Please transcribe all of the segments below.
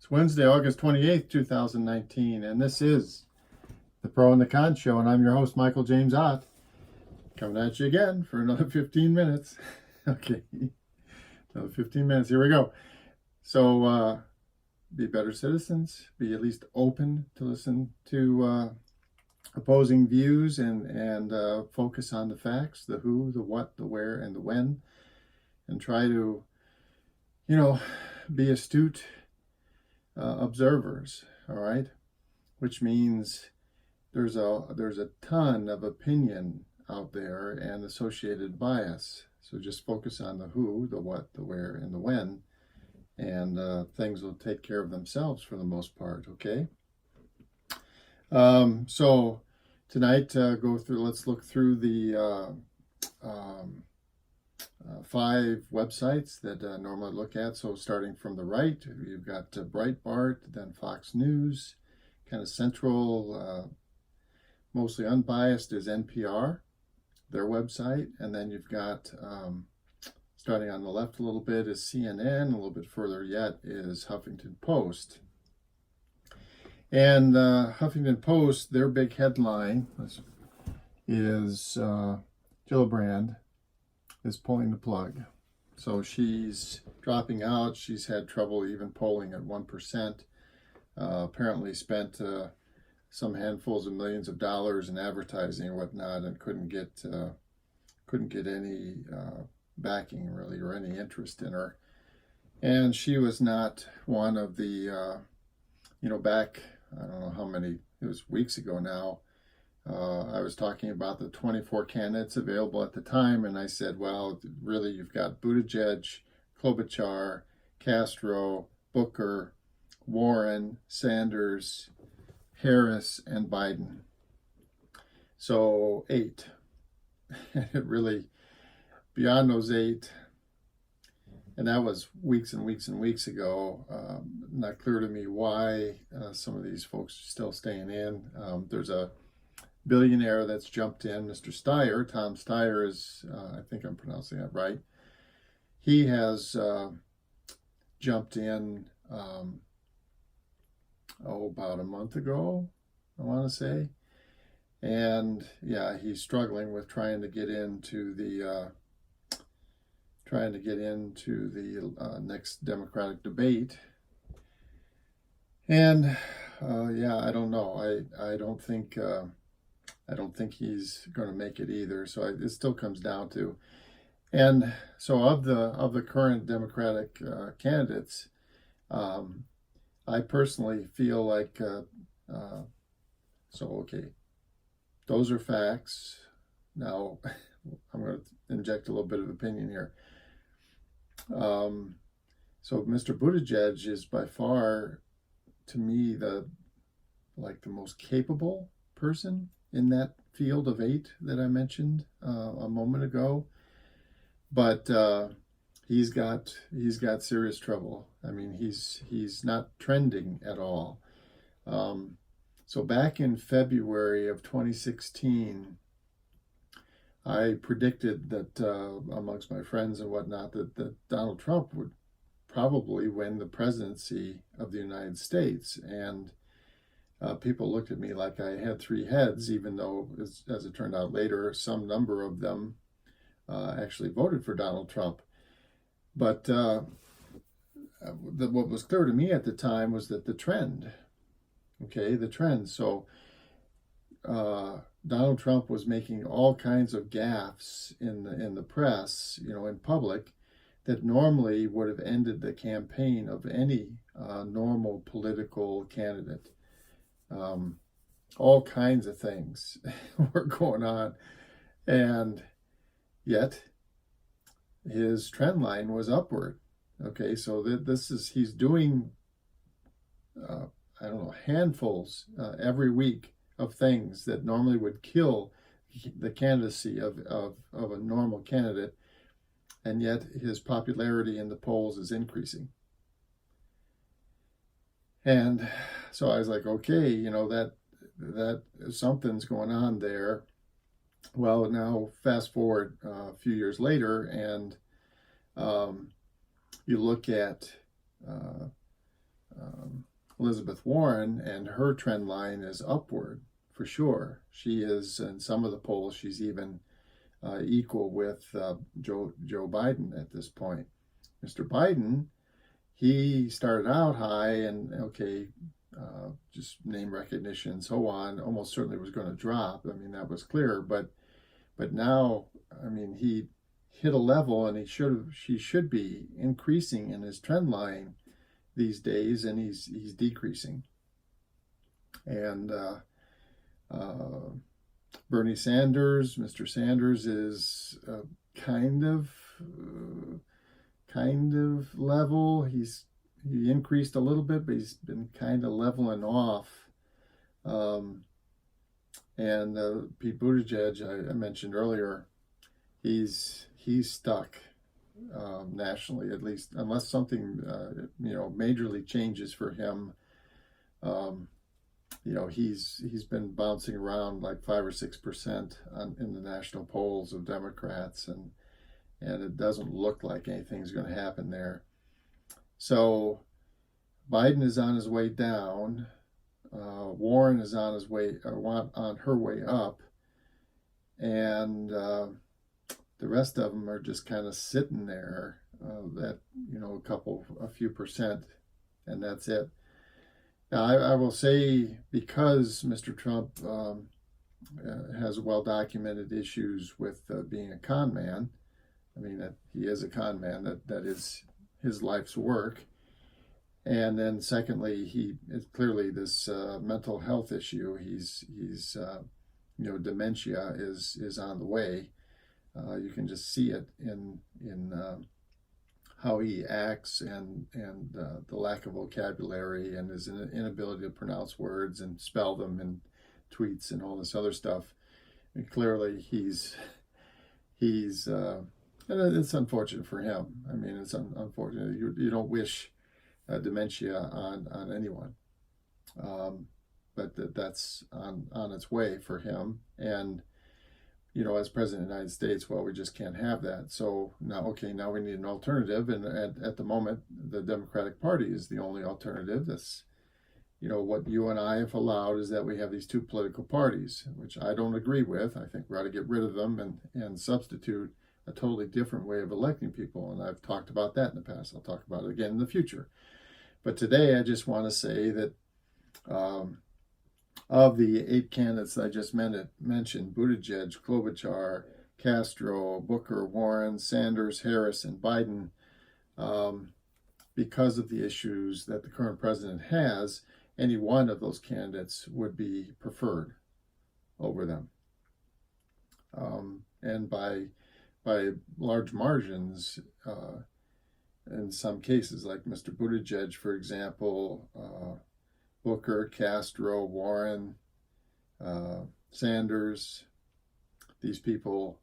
It's Wednesday, August 28th, 2019, and this is the Pro and the Con Show, and I'm your host, Michael James Ott, coming at you again for another 15 minutes. Okay, another 15 minutes. Here we go. So, be better citizens, be at least open to listen to opposing views and focus on the facts, the who, the what, the where, and the when, and try to, be astute observers, all right? Which means there's a ton of opinion out there and associated bias. So just focus on the who, the what, the where, and the when, and things will take care of themselves for the most part, okay? So tonight, let's look through the 5 websites that I normally look at. So starting from the right, you've got Breitbart, then Fox News, kind of central, mostly unbiased is NPR, their website. And then you've got, starting on the left a little bit is CNN, a little bit further yet is Huffington Post. And Huffington Post, their big headline is Gillibrand is pulling the plug. So she's dropping out. She's had trouble even polling at 1%. Apparently spent some handfuls of millions of dollars in advertising and whatnot, and couldn't get any backing really or any interest in her. And she was not one of the back, I don't know how many, it was weeks ago now, I was talking about the 24 candidates available at the time, and I said, well, really, you've got Buttigieg, Klobuchar, Castro, Booker, Warren, Sanders, Harris, and Biden. So 8. And it really, beyond those 8, and that was weeks and weeks and weeks ago, not clear to me why some of these folks are still staying in. There's a billionaire that's jumped in, Mr. Steyer. Tom Steyer is, I think I'm pronouncing that right. He has jumped in, about a month ago, I want to say. And yeah, he's struggling with trying to get into the next Democratic debate. And I don't know. I don't think he's going to make it either. So it still comes down to, and so of the current Democratic candidates, I personally feel like okay, those are facts. Now I'm going to inject a little bit of opinion here. So Mr. Buttigieg is by far, to me, the most capable person in that field of 8 that I mentioned a moment ago, but he's got serious trouble. I mean, he's not trending at all. So back in February of 2016, I predicted that amongst my friends and whatnot that Donald Trump would probably win the presidency of the United States, and people looked at me like I had 3 heads, even though, as it turned out later, some number of them actually voted for Donald Trump. But what was clear to me at the time was that the trend. So Donald Trump was making all kinds of gaffes in the press, in public, that normally would have ended the campaign of any normal political candidate. All kinds of things were going on, and yet his trend line was upward. Okay, so he's doing, handfuls every week of things that normally would kill the candidacy of a normal candidate, and yet his popularity in the polls is increasing. And so I was like, okay, that something's going on there. Well, now fast forward a few years later, and you look at Elizabeth Warren, and her trend line is upward for sure. She is, in some of the polls, she's even equal with Joe Biden at this point. Mr. Biden, he started out high and just name recognition and so on, almost certainly was going to drop. I mean, that was clear, but now, I mean, he hit a level and she should be increasing in his trend line these days, and he's decreasing. And Bernie Sanders, Mr. Sanders is kind of level. He increased a little bit, but he's been kind of leveling off. And Pete Buttigieg, I mentioned earlier, he's stuck nationally, at least, unless something majorly changes for him. He's been bouncing around like 5 or 6% in the national polls of Democrats, and it doesn't look like anything's going to happen there. So Biden is on his way down. Warren is on her way up, and the rest of them are just kind of sitting there at a few percent, and that's it. Now, I will say, because Mr. Trump has well-documented issues with being a con man. I mean, that he is a con man. That is his life's work. And then, secondly, it's clearly this mental health issue. He's dementia is on the way. You can just see it in how he acts and the lack of vocabulary and his inability to pronounce words and spell them in tweets and all this other stuff. And clearly, he's and it's unfortunate for him. I mean, it's unfortunate. You don't wish dementia on anyone, but that's on its way for him. And as president of the United States, well, we just can't have that. So now we need an alternative, and at the moment, the Democratic Party is the only alternative. That's what you and I have allowed is that we have these two political parties, which I don't agree with. I think we ought to get rid of them and substitute a totally different way of electing people, and I've talked about that in the past. I'll talk about it again in the future. But today, I just want to say that of the 8 candidates I just mentioned, Buttigieg, Klobuchar, Castro, Booker, Warren, Sanders, Harris, and Biden, because of the issues that the current president has, any one of those candidates would be preferred over them. And by large margins, in some cases, like Mr. Buttigieg, for example, Booker, Castro, Warren, Sanders, these people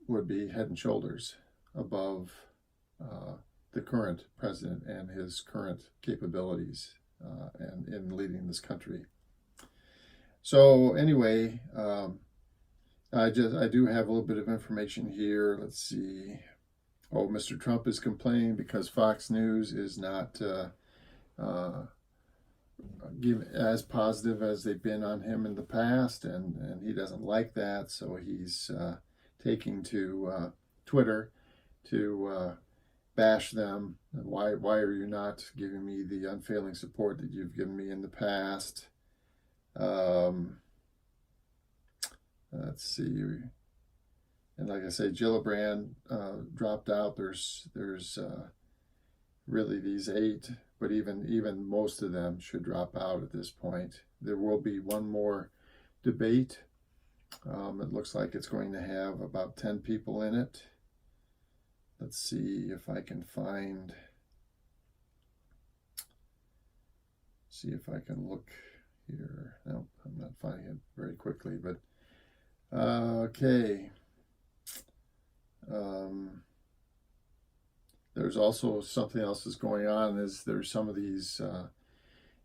would be head and shoulders above the current president and his current capabilities and in leading this country. So anyway, I do have a little bit of information here. Let's see. Oh, Mr. Trump is complaining because Fox News is not as positive as they've been on him in the past, and he doesn't like that, so he's taking to Twitter to bash them. Why are you not giving me the unfailing support that you've given me in the past? Let's see. And like I say, Gillibrand dropped out. There's really these 8, but even most of them should drop out at this point. There will be one more debate. It looks like it's going to have about 10 people in it. Let's see if I can look here. No, I'm not finding it very quickly, but okay. There's also something else that's going on. There's some of these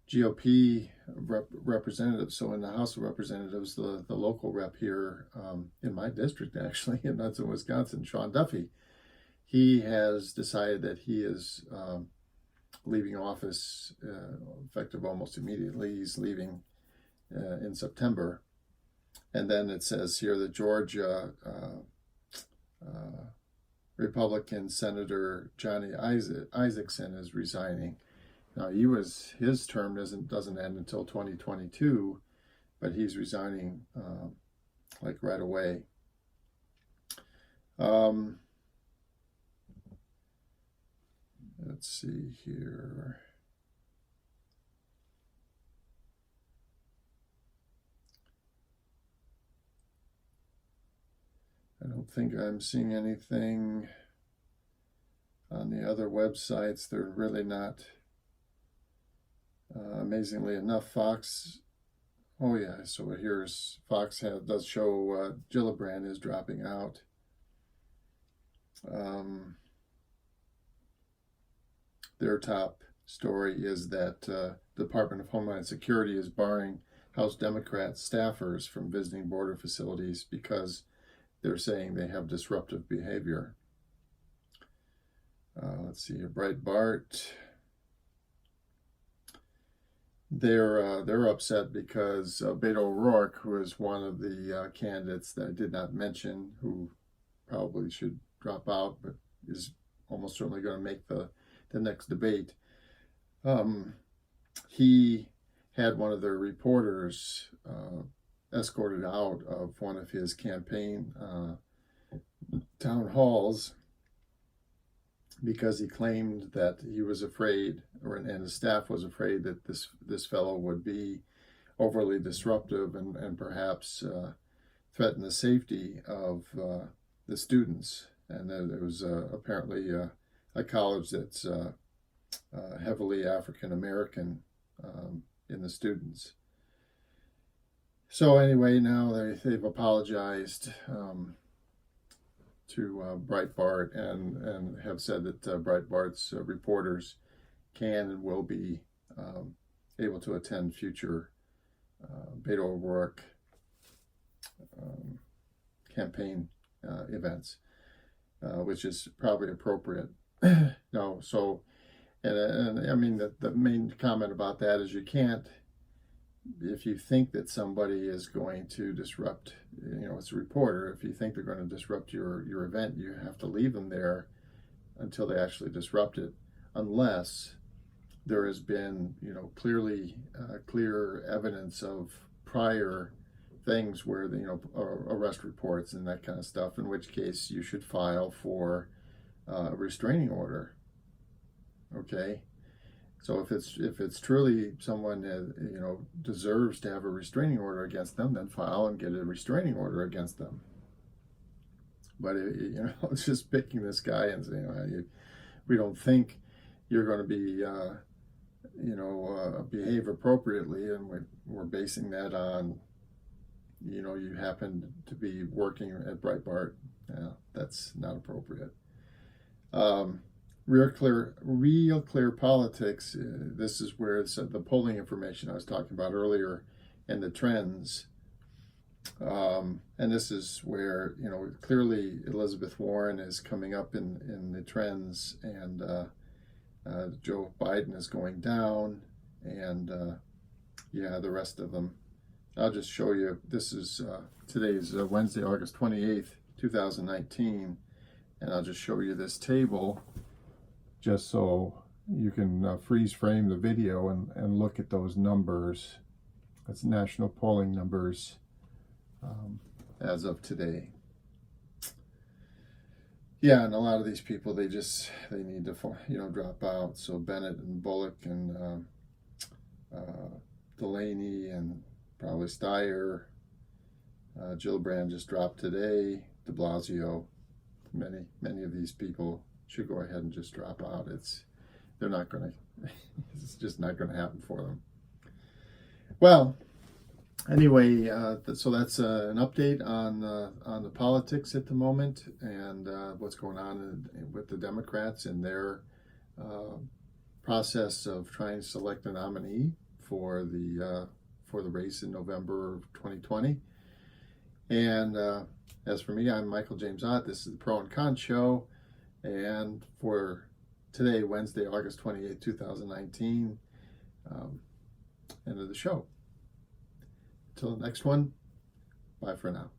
GOP representatives. So in the House of Representatives, the local rep here in my district, actually, and that's in Wisconsin, Sean Duffy, he has decided that he is leaving office effective almost immediately. He's leaving in September. And then it says here that Georgia Republican Senator Johnny Isaacson is resigning. Now his term doesn't end until 2022, but he's resigning like right away. Let's see here. I don't think I'm seeing anything on the other websites. They're really not. Amazingly enough, Fox. Oh yeah, so here's Fox does show Gillibrand is dropping out. Their top story is that the Department of Homeland Security is barring House Democrat staffers from visiting border facilities because they're saying they have disruptive behavior. Let's see here, Breitbart. They're upset because Beto O'Rourke, who is one of the candidates that I did not mention, who probably should drop out, but is almost certainly going to make the next debate. He had one of their reporters escorted out of one of his campaign town halls because he claimed that he was afraid, and his staff was afraid that this fellow would be overly disruptive and perhaps threaten the safety of the students. And there was apparently a college that's heavily African American in the students. So anyway, now they've apologized to Breitbart and have said that Breitbart's reporters can and will be able to attend future Beto O'Rourke campaign events, which is probably appropriate. No, so, and I mean, the main comment about that is you can't, if you think that somebody is going to disrupt, it's a reporter, if you think they're going to disrupt your event, you have to leave them there until they actually disrupt it, unless there has been, clear evidence of prior things where, arrest reports and that kind of stuff, in which case you should file for a restraining order. Okay? So if it's truly someone that, deserves to have a restraining order against them, then file and get a restraining order against them. But it's just picking this guy and saying, we don't think you're going to be, behave appropriately, and we're basing that on, you happen to be working at Breitbart. Yeah, that's not appropriate. Real clear politics. This is where it's the polling information I was talking about earlier and the trends. And this is where, clearly Elizabeth Warren is coming up in the trends, and Joe Biden is going down, and the rest of them. I'll just show you. This is today's Wednesday, August 28th, 2019, and I'll just show you this table just so you can freeze frame the video and look at those numbers. That's national polling numbers as of today. Yeah, and a lot of these people, they need to, drop out. So Bennett and Bullock and Delaney and probably Steyer. Gillibrand just dropped today. De Blasio. Many of these people should go ahead and just drop out. It's just not going to happen for them. Well, anyway, so that's an update on the politics at the moment, and what's going on with the Democrats and their process of trying to select a nominee for the race in November of 2020. And as for me, I'm Michael James Ott. This is the Pro and Con Show, and for today, Wednesday, August 28th, 2019. End of the show. Until the next one, bye for now.